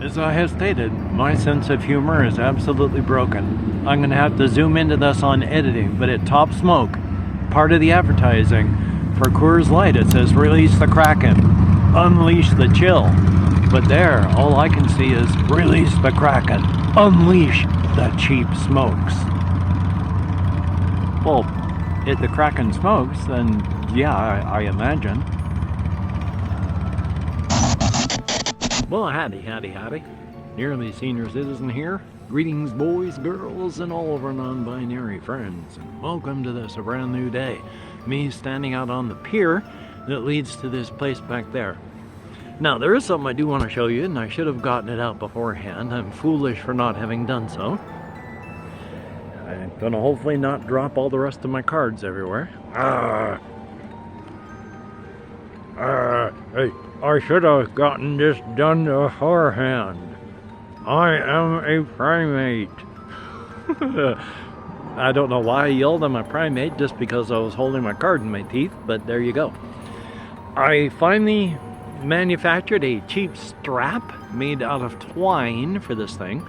As I have stated, my sense of humor is absolutely broken. I'm going to have to zoom into this on editing, but at Top Smoke, part of the advertising for Coors Light, it says release the Kraken, unleash the chill. But there, all I can see is release the Kraken, unleash the cheap smokes. Well, if the Kraken smokes, then yeah, I imagine. Well, howdy. Nearly senior citizen here. Greetings, boys, girls, and all of our non-binary friends. And welcome to this, a brand new day. Me standing out on the pier that leads to this place back there. Now, there is something I do want to show you, and I should have gotten it out beforehand. I'm foolish for not having done so. I'm gonna hopefully not drop all the rest of my cards everywhere. Hey, I should have gotten this done beforehand. I am a primate. I don't know why I yelled I'm a primate, just because I was holding my card in my teeth, but there you go. I finally manufactured a cheap strap made out of twine for this thing.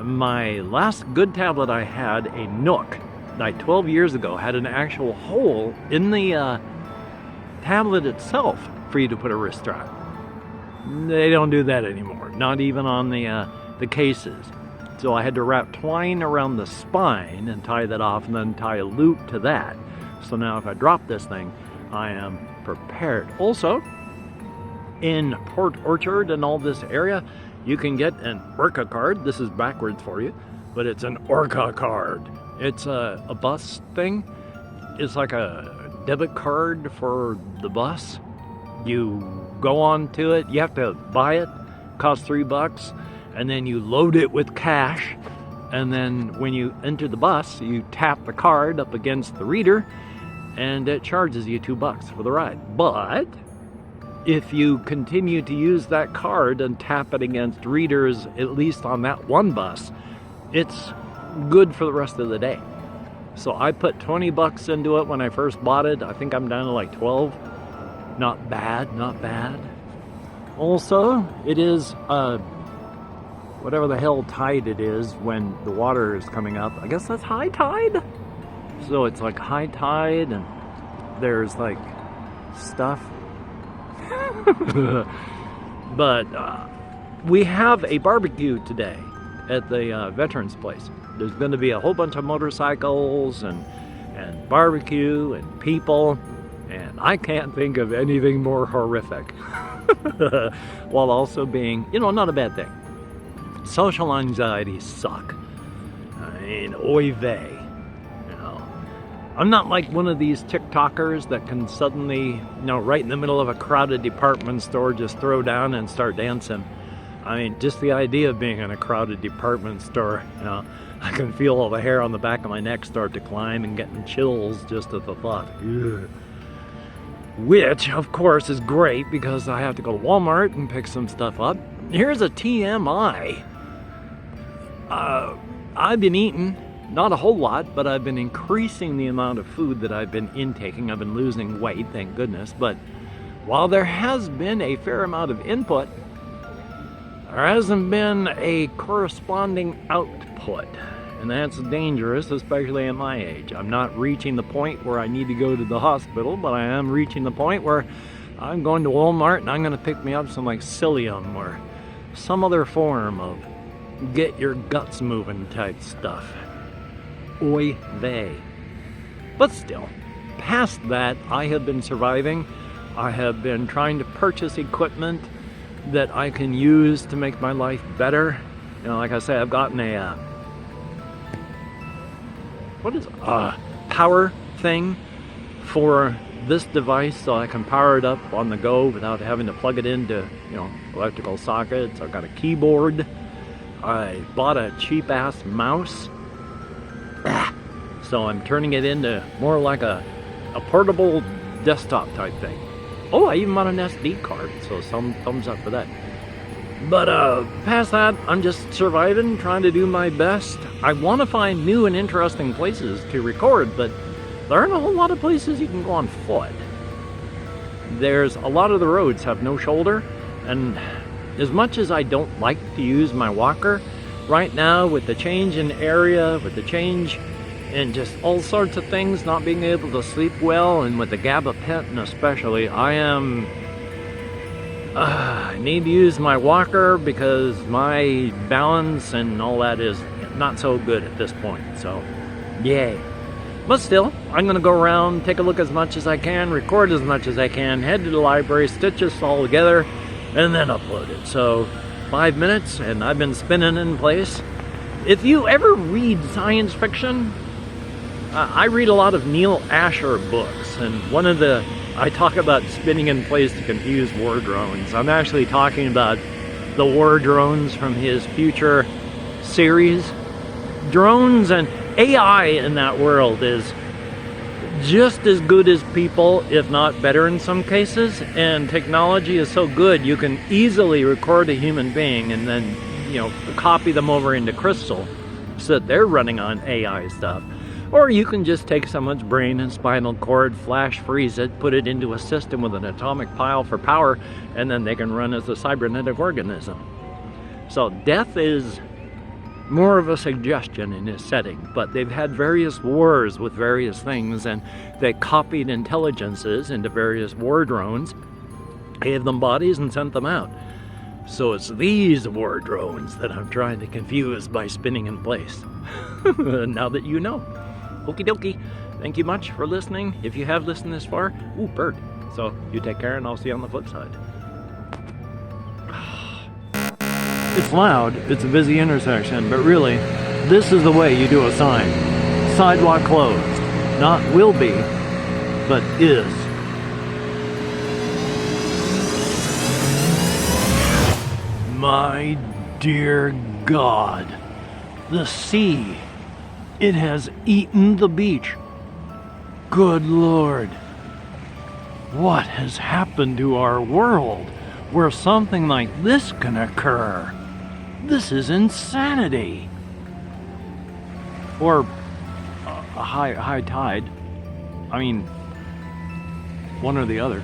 My last good tablet I had, a Nook, like 12 years ago, had an actual hole in the tablet itself for you to put a wrist strap. They don't do that anymore, not even on the cases. So I had to wrap twine around the spine and tie that off, and then tie a loop to that. So now if I drop this thing, I am prepared. Also, in Port Orchard and all this area, you can get an Orca card. This is backwards for you, but it's an Orca card. It's a bus thing. It's like a debit card for the bus. You go on to it, you have to buy it, costs $3, and then you load it with cash, and then when you enter the bus, you tap the card up against the reader, and it charges you $2 for the ride. But if you continue to use that card and tap it against readers, at least on that one bus, it's good for the rest of the day. So I put $20 into it when I first bought it. I think I'm down to like 12. Not bad, not bad. Also, it is whatever the hell tide it is when the water is coming up. I guess that's high tide? So it's like high tide, and there's like stuff. But we have a barbecue today at the Veterans Place. There's going to be a whole bunch of motorcycles and barbecue and people, and I can't think of anything more horrific. While also being, not a bad thing. Social anxieties suck. I mean, oy vey. I'm not like one of these TikTokers that can suddenly, right in the middle of a crowded department store, just throw down and start dancing. I mean, just the idea of being in a crowded department store, I can feel all the hair on the back of my neck start to climb and getting chills just at the thought. Ugh. Which, of course, is great because I have to go to Walmart and pick some stuff up. Here's a TMI. I've been eating. Not a whole lot, but I've been increasing the amount of food that I've been intaking. I've been losing weight, thank goodness. But while there has been a fair amount of input, there hasn't been a corresponding output. And that's dangerous, especially at my age. I'm not reaching the point where I need to go to the hospital, but I am reaching the point where I'm going to Walmart and I'm going to pick me up some like psyllium or some other form of get your guts moving type stuff. Oy vey. But still, past that, I have been surviving. I have been trying to purchase equipment that I can use to make my life better. Like I say, I've gotten a power thing for this device so I can power it up on the go without having to plug it into, electrical sockets. I've got a keyboard. I bought a cheap-ass mouse. So I'm turning it into more like a portable desktop type thing. Oh, I even bought an SD card, so some thumbs up for that. But past that, I'm just surviving, trying to do my best. I want to find new and interesting places to record, but there aren't a whole lot of places you can go on foot. There's a lot of the roads have no shoulder, and as much as I don't like to use my walker, right now with the change in area, with the change in just all sorts of things, not being able to sleep well, and with the gabapentin especially, I need to use my walker because my balance and all that is not so good at this point, so yay. But still, I'm going to go around, take a look as much as I can, record as much as I can, head to the library, stitch this all together, and then upload it. So 5 minutes, and I've been spinning in place. If you ever read science fiction, I read a lot of Neil Asher books, and I talk about spinning in place to confuse Wardrones. I'm actually talking about the Wardrones from his Future series. Drones and AI in that world is just as good as people, if not better in some cases, and technology is so good you can easily record a human being and then, copy them over into Crystal so that they're running on AI stuff. Or you can just take someone's brain and spinal cord, flash freeze it, put it into a system with an atomic pile for power, and then they can run as a cybernetic organism. So death is more of a suggestion in this setting, but they've had various wars with various things, and they copied intelligences into various war drones, gave them bodies, and sent them out. So it's these war drones that I'm trying to confuse by spinning in place. Now that you know. Okie dokie. Thank you much for listening. If you have listened this far, ooh, bird. So you take care, and I'll see you on the flip side. It's loud, it's a busy intersection, but really, this is the way you do a sign. Sidewalk closed. Not will be, but is. My dear God, the sea, it has eaten the beach. Good Lord. What has happened to our world where something like this can occur? This is insanity. Or a high tide. I mean, one or the other.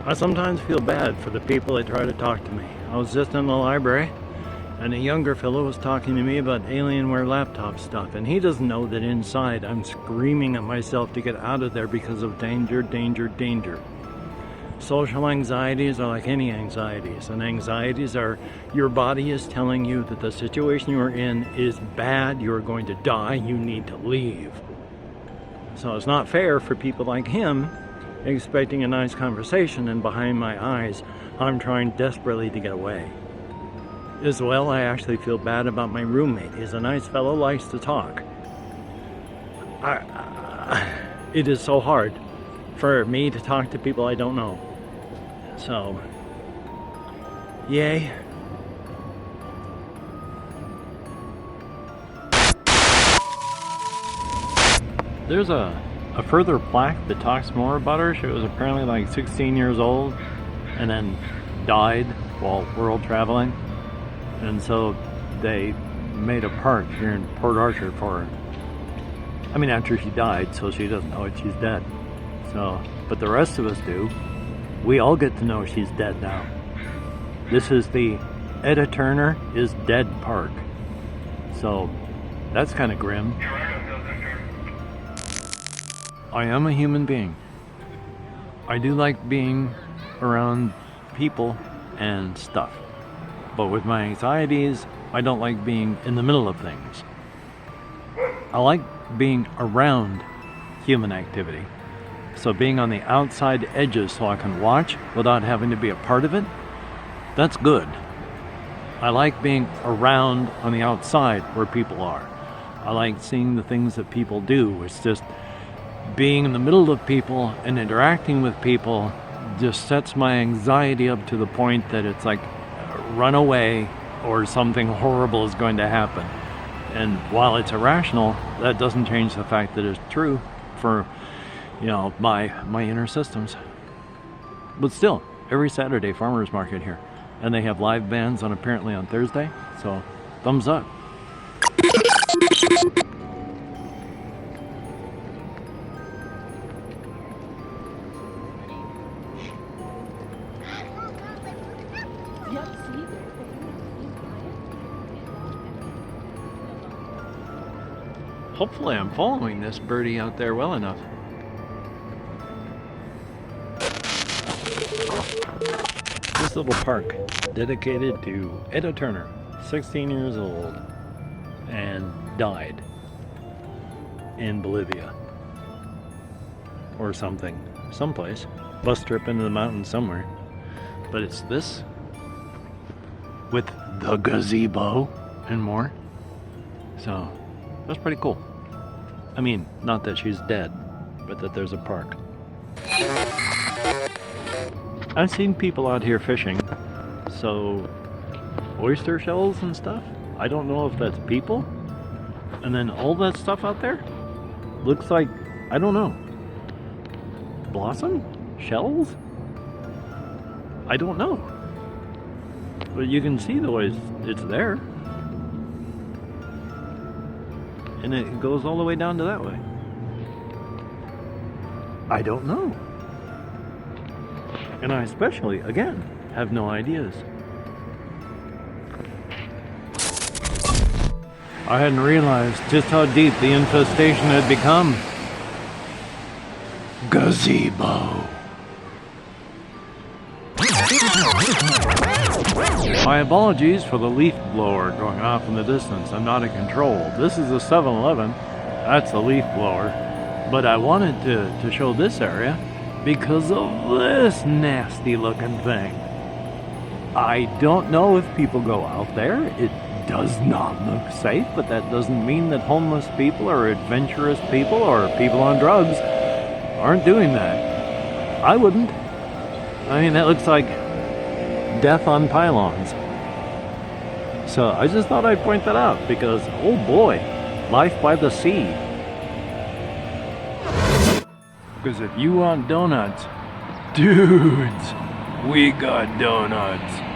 I sometimes feel bad for the people that try to talk to me. I was just in the library, and a younger fellow was talking to me about Alienware laptop stuff, and he doesn't know that inside I'm screaming at myself to get out of there because of danger, danger, danger. Social anxieties are like any anxieties, and anxieties are your body is telling you that the situation you're in is bad, you're going to die, you need to leave. So it's not fair for people like him expecting a nice conversation, and behind my eyes I'm trying desperately to get away. As well, I actually feel bad about my roommate. He's a nice fellow, likes to talk. It is so hard for me to talk to people I don't know. So, yay. There's a further plaque that talks more about her. She was apparently like 16 years old and then died while world traveling. And so they made a park here in Port Arthur for her. I mean, after she died, so she doesn't know it, she's dead. So, but the rest of us do. We all get to know she's dead now. This is the Etta Turner is Dead Park. So, that's kind of grim. I am a human being. I do like being around people and stuff. But with my anxieties, I don't like being in the middle of things. I like being around human activity. So being on the outside edges so I can watch without having to be a part of it, that's good. I like being around on the outside where people are. I like seeing the things that people do. It's just being in the middle of people and interacting with people just sets my anxiety up to the point that it's like run away or something horrible is going to happen. And while it's irrational, that doesn't change the fact that it's true for, my inner systems. But still, every Saturday farmers market here, and they have live bands on apparently on Thursday, so thumbs up. Hopefully I'm following this birdie out there well enough. This little park dedicated to Etta Turner, 16 years old, and died in Bolivia or something, someplace. Bus trip into the mountains somewhere. But it's this with the gazebo and more. So that's pretty cool. I mean, not that she's dead, but that there's a park. I've seen people out here fishing, so oyster shells and stuff. I don't know if that's people. And then all that stuff out there looks like, I don't know, blossom? Shells? I don't know. But you can see the way it's there. And it goes all the way down to that way. I don't know. And I especially, again, have no ideas. I hadn't realized just how deep the infestation had become. Gazebo. My apologies for the leaf blower going off in the distance. I'm not in control. This is a 7-Eleven. That's the leaf blower. But I wanted to show this area because of this nasty looking thing. I don't know if people go out there. It does not look safe, but that doesn't mean that homeless people or adventurous people or people on drugs aren't doing that. I wouldn't. I mean, that looks like death on pylons. So I just thought I'd point that out because, oh boy, life by the sea. Because if you want donuts, dudes, we got donuts.